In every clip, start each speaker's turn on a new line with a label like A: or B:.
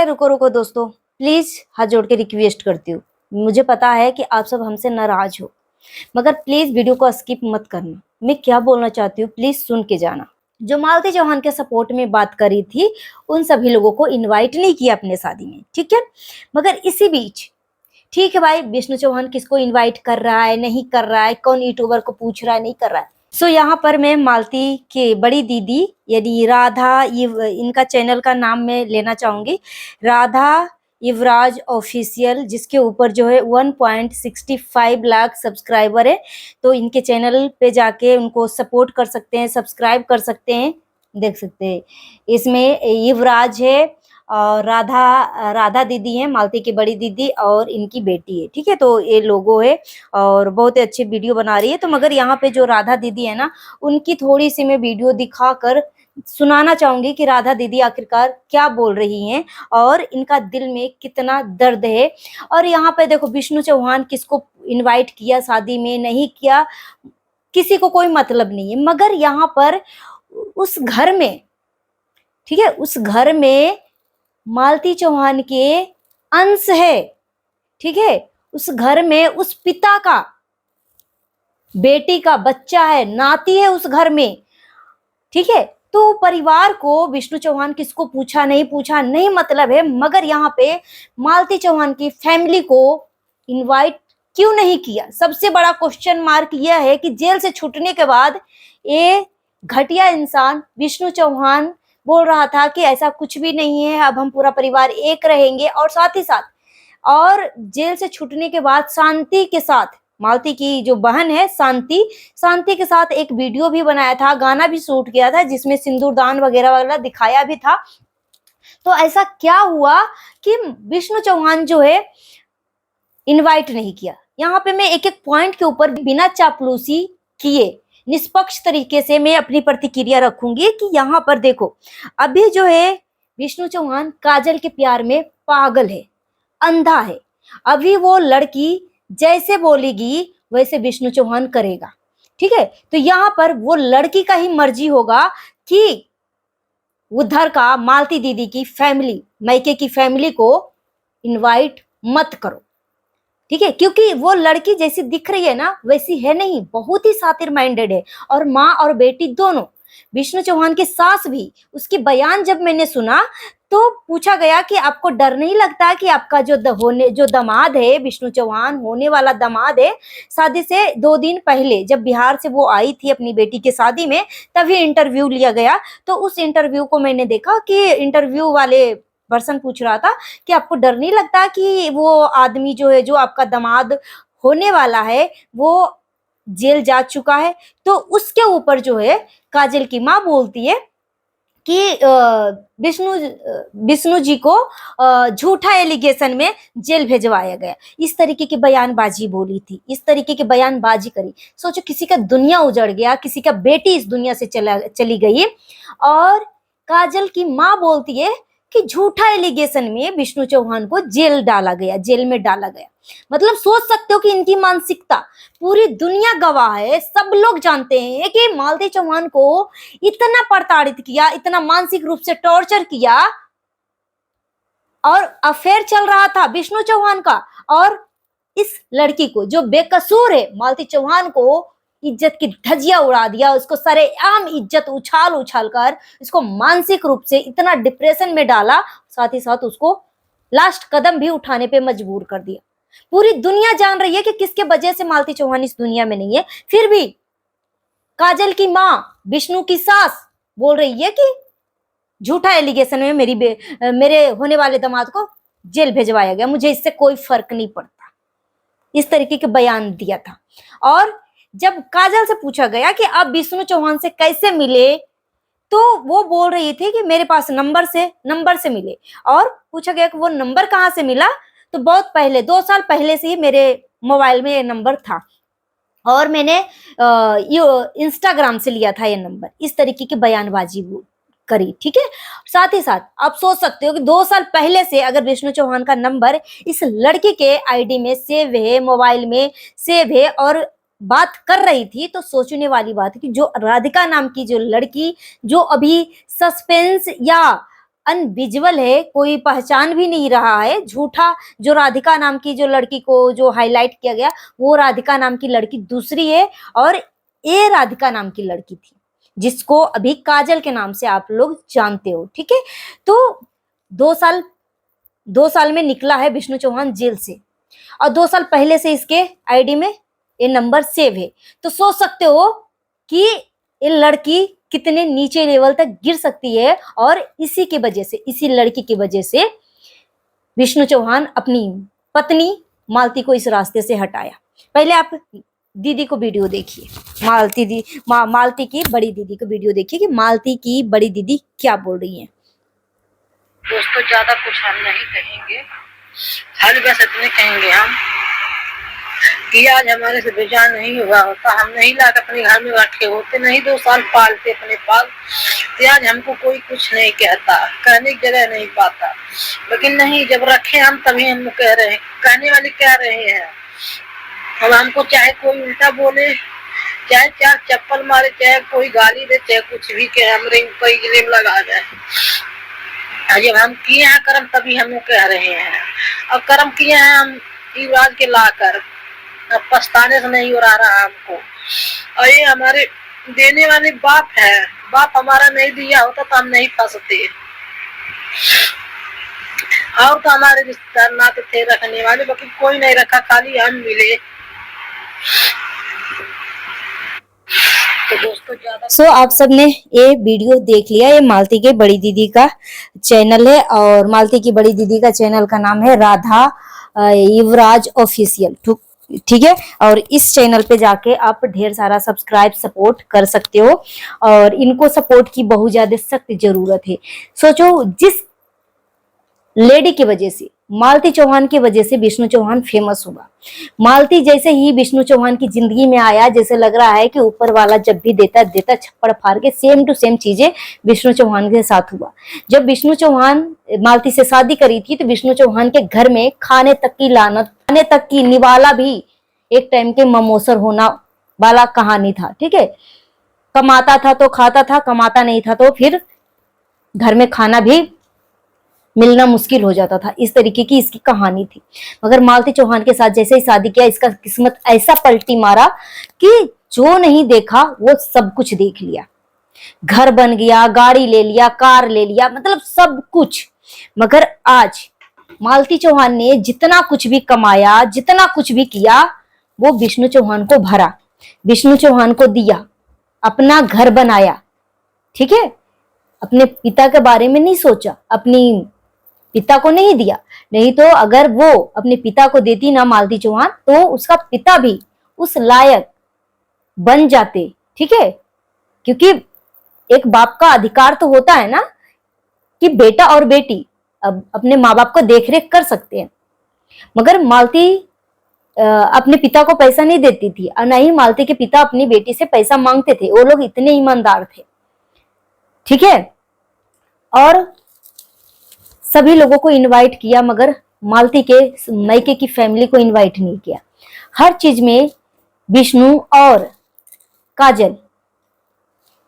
A: अरे रुको रुको दोस्तों, प्लीज हाथ जोड़ के रिक्वेस्ट करती हूँ। मुझे पता है कि आप सब हमसे नाराज हो, मगर प्लीज वीडियो को स्किप मत करना। मैं क्या बोलना चाहती हूँ प्लीज सुन के जाना। जो मालती चौहान के सपोर्ट में बात करी थी, उन सभी लोगों को इनवाइट नहीं किया अपने शादी में, ठीक है। मगर इसी बीच ठीक है भाई, विष्णु चौहान किसको इनवाइट कर रहा है नहीं कर रहा है, कौन यूट्यूबर को पूछ रहा है नहीं कर रहा है। सो यहाँ पर मैं मालती की बड़ी दीदी यानी राधा, इनका चैनल का नाम मैं लेना चाहूंगी, राधा युवराज ऑफिशियल, जिसके ऊपर जो है 1.65 लाख सब्सक्राइबर है। तो इनके चैनल पे जाके उनको सपोर्ट कर सकते हैं, सब्सक्राइब कर सकते हैं, देख सकते हैं। इसमें युवराज है और राधा दीदी है, मालती की बड़ी दीदी, और इनकी बेटी है, ठीक है। तो ये लोगो है और बहुत ही अच्छी वीडियो बना रही है। तो मगर यहाँ पे जो राधा दीदी है ना, उनकी थोड़ी सी मैं वीडियो दिखाकर सुनाना चाहूंगी कि राधा दीदी आखिरकार क्या बोल रही हैं और इनका दिल में कितना दर्द है। और यहाँ पे देखो, विष्णु चौहान किसको इनवाइट किया शादी में नहीं किया, किसी को कोई मतलब नहीं है। मगर यहाँ पर उस घर में, ठीक है, उस घर में मालती चौहान के अंश है, ठीक है। उस घर में उस पिता का बेटी का बच्चा है, नाती है उस घर में, ठीक है। तो परिवार को विष्णु चौहान किसको पूछा नहीं मतलब है, मगर यहाँ पे मालती चौहान की फैमिली को इनवाइट क्यों नहीं किया। सबसे बड़ा क्वेश्चन मार्क यह है कि जेल से छूटने के बाद ये घटिया इंसान विष्णु चौहान बोल रहा था कि ऐसा कुछ भी नहीं है, अब हम पूरा परिवार एक रहेंगे। और साथ ही साथ और जेल से छूटने के बाद शांति के साथ, मालती की जो बहन है शांति के साथ एक वीडियो भी बनाया था, गाना भी शूट किया था, जिसमें सिंदूरदान वगैरह वगैरह दिखाया भी था। तो ऐसा क्या हुआ कि विष्णु चौहान जो है इनवाइट नहीं किया। यहाँ पे मैं एक एक पॉइंट के ऊपर बिना चापलूसी किए निष्पक्ष तरीके से मैं अपनी प्रतिक्रिया रखूंगी कि यहाँ पर देखो, अभी जो है विष्णु चौहान काजल के प्यार में पागल है, अंधा है। अभी वो लड़की जैसे बोलेगी वैसे विष्णु चौहान करेगा, ठीक है। तो यहाँ पर वो लड़की का ही मर्जी होगा कि उधर का मालती दीदी की फैमिली, मायके की फैमिली को इनवाइट मत करो, ठीक है। क्योंकि वो लड़की जैसी दिख रही है ना वैसी है नहीं, बहुत ही शातिर माइंडेड है। और माँ और बेटी दोनों, विष्णु चौहान की सास भी, उसकी बयान जब मैंने सुना तो पूछा गया कि आपको डर नहीं लगता कि आपका जो दामाद है, विष्णु चौहान होने वाला दामाद है, शादी से 2 दिन पहले जब बिहार से वो आई थी अपनी बेटी की शादी में, तभी इंटरव्यू लिया गया। तो उस इंटरव्यू को मैंने देखा कि इंटरव्यू वाले पर्सन पूछ रहा था कि आपको डर नहीं लगता कि वो आदमी जो है, जो आपका दामाद होने वाला है, वो जेल जा चुका है। तो उसके ऊपर जो है काजल की माँ बोलती है कि विष्णु जी को झूठा एलिगेशन में जेल भेजवाया गया। इस तरीके की बयानबाजी बोली थी, इस तरीके की बयानबाजी करी। सोचो, किसी का दुनिया उजड़ गया, किसी का बेटी इस दुनिया से चली गई, और काजल की माँ बोलती है कि झूठा एलिगेशन में विष्णु चौहान को जेल में डाला गया। मतलब सोच सकते हो कि इनकी मानसिकता, पूरी दुनिया गवाह है, सब लोग जानते हैं कि मालती चौहान को इतना प्रताड़ित किया, इतना मानसिक रूप से टॉर्चर किया, और अफेयर चल रहा था विष्णु चौहान का। और इस लड़की को जो बेकसूर है, मालती चौहान को इज्जत की धज्जियां उड़ा दिया, उसको सरेआम इज्जत उछाल कर इसको मानसिक रूप से इतना डिप्रेशन में डाला, साथ ही साथ उसको लास्ट कदम भी उठाने पे मजबूर कर दिया। पूरी दुनिया जान रही है कि किसके वजह से मालती चौहान इस दुनिया में नहीं है, फिर भी काजल की माँ, विष्णु की सास बोल रही है कि झूठा एलिगेशन में मेरे होने वाले दामाद को जेल भेजवाया गया, मुझे इससे कोई फर्क नहीं पड़ता। इस तरीके के बयान दिया था। और जब काजल से पूछा गया कि आप विष्णु चौहान से कैसे मिले, तो वो बोल रही थी कि मेरे पास नंबर से मिले। और पूछा गया कि वो नंबर कहाँ से मिला, तो बहुत पहले 2 साल पहले से ही मेरे मोबाइल में ये नंबर था और मैंने इंस्टाग्राम से लिया था ये नंबर। इस तरीके की बयानबाजी करी, ठीक है। साथ ही साथ आप सोच सकते हो कि 2 साल पहले से अगर विष्णु चौहान का नंबर इस लड़की के आईडी में सेव है, मोबाइल में सेव है, और बात कर रही थी, तो सोचने वाली बात है कि जो राधिका नाम की जो लड़की, जो अभी सस्पेंस या अनविजिबल है, कोई पहचान भी नहीं रहा है। झूठा जो राधिका नाम की जो लड़की को जो हाईलाइट किया गया, वो राधिका नाम की लड़की दूसरी है और ये राधिका नाम की लड़की थी जिसको अभी काजल के नाम से आप लोग जानते हो। ठीक है, तो 2 साल में निकला है विष्णु चौहान जेल से और 2 साल पहले से इसके आईडी में ये नंबर सेव है। तो सोच सकते हो कि ये लड़की कितने नीचे लेवल तक गिर सकती है और इसी की वजह से, इसी लड़की की वजह से विष्णु चौहान अपनी पत्नी मालती को इस रास्ते से हटाया। पहले आप दीदी को वीडियो देखिए, मालती की बड़ी दीदी को वीडियो देखिए कि मालती की बड़ी दीदी क्या बोल रही है।
B: दोस्तों ज्यादा कुछ हम नहीं कहेंगे, खाली बस इतने कहेंगे हम कि आज हमारे से बेजान नहीं हुआ होता, हम नहीं लाकर अपने घर में रखे होते, नहीं 2 साल पालते अपने पाल, तो आज हमको कोई कुछ नहीं कहता, कहने की जगह नहीं पाता। लेकिन नहीं, जब रखे हम तभी हम कह रहे हैं, कहने वाले कह रहे हैं। अब हमको चाहे कोई उल्टा बोले, चाहे चार चप्पल मारे, चाहे कोई गाली दे, चाहे कुछ भी कहे, हमरे ऊपर इल्जाम लगा जाए। जब हम किए हैं कर्म तभी हम कह रहे हैं। अब कर्म किए हैं हम युवराज के लाकर, अब पछताने से नहीं हो रहा हमको। और ये हमारे देने वाले बाप है, बाप हमारा नहीं दिया होता तो हम नहीं फंसते। और तो हमारे रिश्तेदार नाते थे रखने वाले, बाकी कोई नहीं रखा, खाली हम मिले। तो दोस्तों ज्यादा
A: आप सबने ये वीडियो देख लिया। ये मालती के बड़ी दीदी का चैनल है और मालती की बड़ी दीदी का चैनल का नाम है राधा युवराज ऑफिशियल। ठीक है, और इस चैनल पे जाके आप ढेर सारा सब्सक्राइब सपोर्ट कर सकते हो और इनको सपोर्ट की बहुत ज्यादा सख्त जरूरत है। सोचो, जिस लेडी की वजह से, मालती चौहान की वजह से विष्णु चौहान फेमस हुआ। मालती जैसे ही विष्णु चौहान की जिंदगी में आया, जैसे लग रहा है कि ऊपर वाला जब भी देता छप्पड़ फाड़ के सेम टू सेम चीजें विष्णु चौहान के साथ हुआ। जब विष्णु चौहान मालती से शादी करी थी तो विष्णु चौहान के घर में खाने तक की लानत, खाने तक की निवाला भी एक टाइम के ममोसर होना वाला कहानी था। ठीक है, कमाता था तो खाता था, कमाता नहीं था तो फिर घर में खाना भी मिलना मुश्किल हो जाता था। इस तरीके की इसकी कहानी थी। मगर मालती चौहान के साथ जैसे ही शादी किया, इसका किस्मत ऐसा पलटी मारा कि जो नहीं देखा वो सब कुछ देख लिया। घर बन गया, गाड़ी ले लिया, कार ले लिया, मतलब सब कुछ। मगर आज मालती चौहान ने जितना कुछ भी कमाया, जितना कुछ भी किया, वो विष्णु चौहान को भरा, विष्णु चौहान को दिया, अपना घर बनाया। ठीक है, अपने पिता के बारे में नहीं सोचा, अपनी पिता को नहीं दिया। नहीं तो अगर वो अपने पिता को देती ना मालती चौहान, तो उसका पिता भी उस लायक बन जाते। ठीक है, क्योंकि एक बाप का अधिकार तो होता है ना कि बेटा और बेटी अब अपने माँ बाप को देखरेख कर सकते हैं। मगर मालती अपने पिता को पैसा नहीं देती थी और न ही मालती के पिता अपनी बेटी से पैसा मांगते थे। वो लोग इतने ईमानदार थे। ठीक है, और सभी लोगों को इनवाइट किया, मगर मालती के मायके की फैमिली को इनवाइट नहीं किया। हर चीज में विष्णु और काजल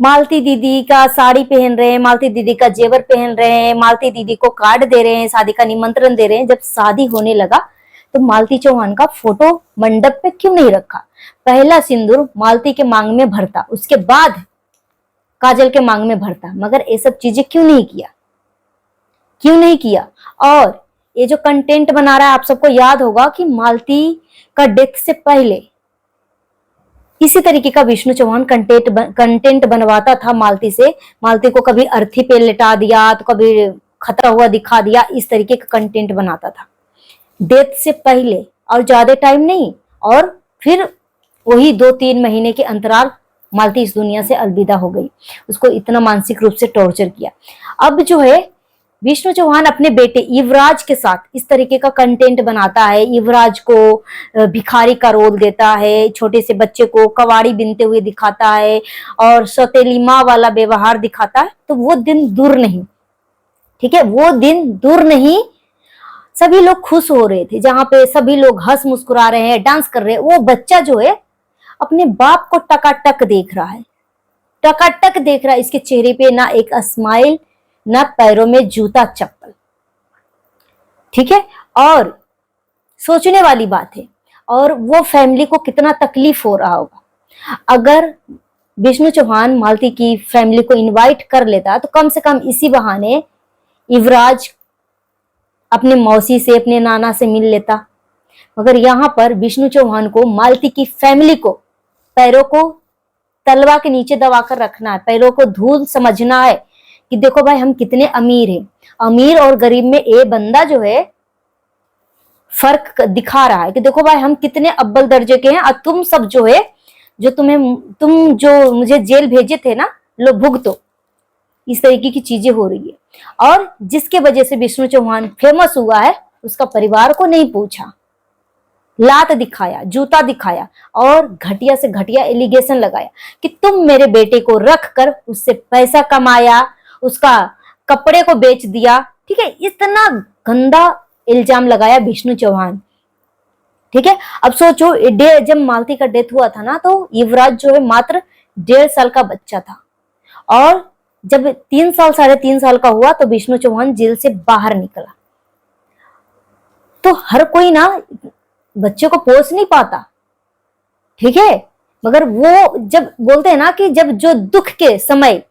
A: मालती दीदी का साड़ी पहन रहे हैं, मालती दीदी का जेवर पहन रहे हैं, मालती दीदी को कार्ड दे रहे हैं, शादी का निमंत्रण दे रहे हैं। जब शादी होने लगा तो मालती चौहान का फोटो मंडप पे क्यों नहीं रखा? पहला सिंदूर मालती के मांग में भरता, उसके बाद काजल के मांग में भरता, मगर ये सब चीजें क्यों नहीं किया? क्यों नहीं किया? और ये जो कंटेंट बना रहा है, आप सबको याद होगा कि मालती का डेथ से पहले इसी तरीके का विष्णु चौहान कंटेंट बनवाता था मालती से। मालती को कभी अर्थी पे लेटा दिया तो कभी खतरा हुआ दिखा दिया, इस तरीके का कंटेंट बनाता था डेथ से पहले, और ज्यादा टाइम नहीं। और फिर वही 2-3 महीने के अंतराल मालती इस दुनिया से अलविदा हो गई। उसको इतना मानसिक रूप से टॉर्चर किया। अब जो है विष्णु चौहान अपने बेटे युवराज के साथ इस तरीके का कंटेंट बनाता है। युवराज को भिखारी का रोल देता है, छोटे से बच्चे को कवाड़ी बिनते हुए दिखाता है और सौतेली माँ वाला व्यवहार दिखाता है। तो वो दिन दूर नहीं, ठीक है, वो दिन दूर नहीं। सभी लोग खुश हो रहे थे, जहां पे सभी लोग हंस मुस्कुरा रहे हैं, डांस कर रहे हैं। वो बच्चा जो है अपने बाप को टकाटक देख रहा है, टकाटक देख रहा है। इसके चेहरे पे ना एक स्माइल, ना पैरों में जूता चप्पल। ठीक है, और सोचने वाली बात है, और वो फैमिली को कितना तकलीफ हो रहा होगा। अगर विष्णु चौहान मालती की फैमिली को इनवाइट कर लेता तो कम से कम इसी बहाने युवराज अपने मौसी से, अपने नाना से मिल लेता। मगर यहाँ पर विष्णु चौहान को मालती की फैमिली को पैरों को तलवा के नीचे दबाकर रखना है, पैरों को धूल समझना है कि देखो भाई हम कितने अमीर हैं। अमीर और गरीब में ये बंदा जो है फर्क दिखा रहा है कि देखो भाई हम कितने अव्वल दर्जे के हैं, और तुम सब जो है, जो तुम जो मुझे जेल भेजे थे ना, लो भुगतो। इस तरीके की चीजें हो रही है। और जिसके वजह से विष्णु चौहान फेमस हुआ है, उसका परिवार को नहीं पूछा, लात दिखाया, जूता दिखाया और घटिया से घटिया एलिगेशन लगाया कि तुम मेरे बेटे को रख कर उससे पैसा कमाया, उसका कपड़े को बेच दिया। ठीक है, इतना गंदा इल्जाम लगाया विष्णु चौहान। ठीक है, अब सोचो जब मालती का डेथ हुआ था ना, तो युवराज जो है मात्र 1.5 साल का बच्चा था, और जब 3 साल 3.5 साल का हुआ तो विष्णु चौहान जेल से बाहर निकला। तो हर कोई ना बच्चे को पोस नहीं पाता। ठीक है, मगर वो जब बोलते हैं ना कि जब जो दुख के समय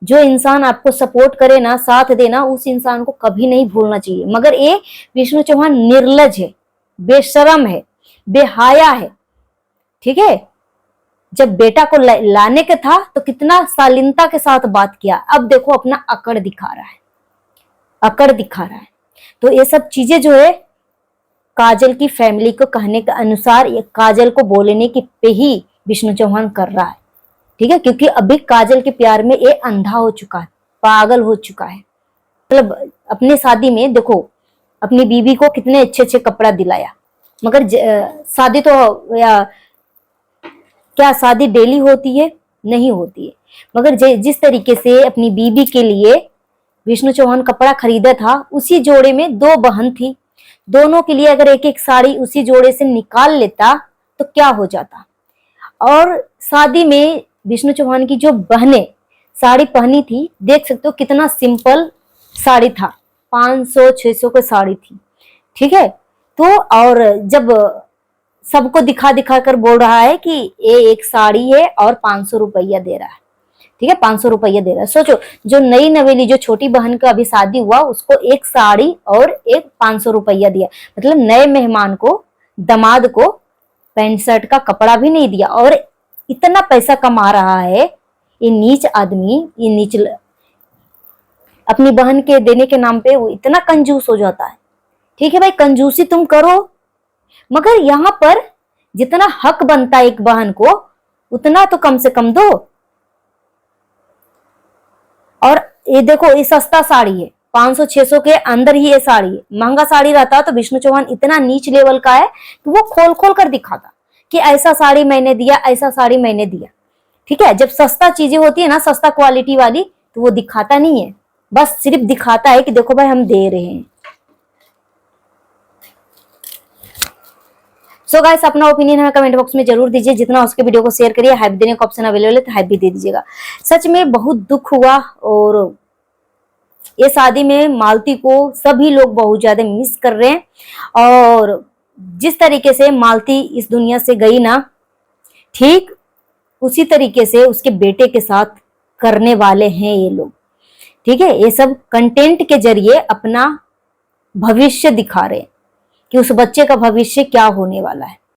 A: जो इंसान आपको सपोर्ट करे ना, साथ देना, उस इंसान को कभी नहीं भूलना चाहिए। मगर ये विष्णु चौहान निर्लज है, बेशरम है, बेहाया है। ठीक है, जब बेटा को लाने का था तो कितना शालीनता के साथ बात किया, अब देखो अपना अकड़ दिखा रहा है, अकड़ दिखा रहा है। तो ये सब चीजें जो है काजल की फैमिली को कहने के अनुसार, ये काजल को बोलने की पे ही विष्णु चौहान कर रहा है। ठीक है, क्योंकि अभी काजल के प्यार में ये अंधा हो चुका है, पागल हो चुका है। मतलब अपने शादी में देखो अपनी बीवी को कितने अच्छे अच्छे कपड़ा दिलाया, मगर शादी तो या क्या शादी डेली होती है? नहीं होती है। मगर जिस तरीके से अपनी बीवी के लिए विष्णु चौहान कपड़ा खरीदा था, उसी जोड़े में 2 बहन थी, दोनों के लिए अगर एक एक साड़ी उसी जोड़े से निकाल लेता तो क्या हो जाता। और शादी में विष्णु चौहान की जो बहनें साड़ी पहनी थी, देख सकते हो कितना सिंपल साड़ी था, 500-600 की साड़ी थी। ठीक है, तो और जब सबको दिखा दिखा कर बोल रहा है कि ये एक साड़ी है और 500 रुपया दे रहा है। ठीक है, 500 रुपया दे रहा है। सोचो, जो नई नवेली जो छोटी बहन का अभी शादी हुआ, उसको एक साड़ी और एक 500 रुपया दिया। मतलब नए मेहमान को, दामाद को पैंट शर्ट का कपड़ा भी नहीं दिया, और इतना पैसा कमा रहा है ये नीच आदमी। ये नीच अपनी बहन के देने के नाम पे वो इतना कंजूस हो जाता है। ठीक है भाई, कंजूसी तुम करो, मगर यहाँ पर जितना हक बनता है एक बहन को, उतना तो कम से कम दो। और ये देखो, ये सस्ता साड़ी है, 500-600 के अंदर ही ये साड़ी है। महंगा साड़ी रहता तो विष्णु चौहान इतना नीच लेवल का है कि वो खोल खोल कर दिखाता कि ऐसा साड़ी मैंने दिया, ऐसा साड़ी मैंने दिया। ठीक है, जब सस्ता चीजें होती है ना, सस्ता क्वालिटी वाली, तो वो दिखाता नहीं है, बस सिर्फ दिखाता है कि देखो भाई हम दे रहे हैं। सो गाइस, अपना ओपिनियन हमें कमेंट बॉक्स में जरूर दीजिए। जितना उसके वीडियो को शेयर करिए, हाइप देने का ऑप्शन अवेलेबल है तो हाइप भी दे दीजिएगा। सच में बहुत दुख हुआ, और ये शादी में मालती को सभी लोग बहुत ज्यादा मिस कर रहे हैं। और जिस तरीके से मालती इस दुनिया से गई ना, ठीक उसी तरीके से उसके बेटे के साथ करने वाले हैं ये लोग। ठीक है, ये सब कंटेंट के जरिए अपना भविष्य दिखा रहे हैं कि उस बच्चे का भविष्य क्या होने वाला है।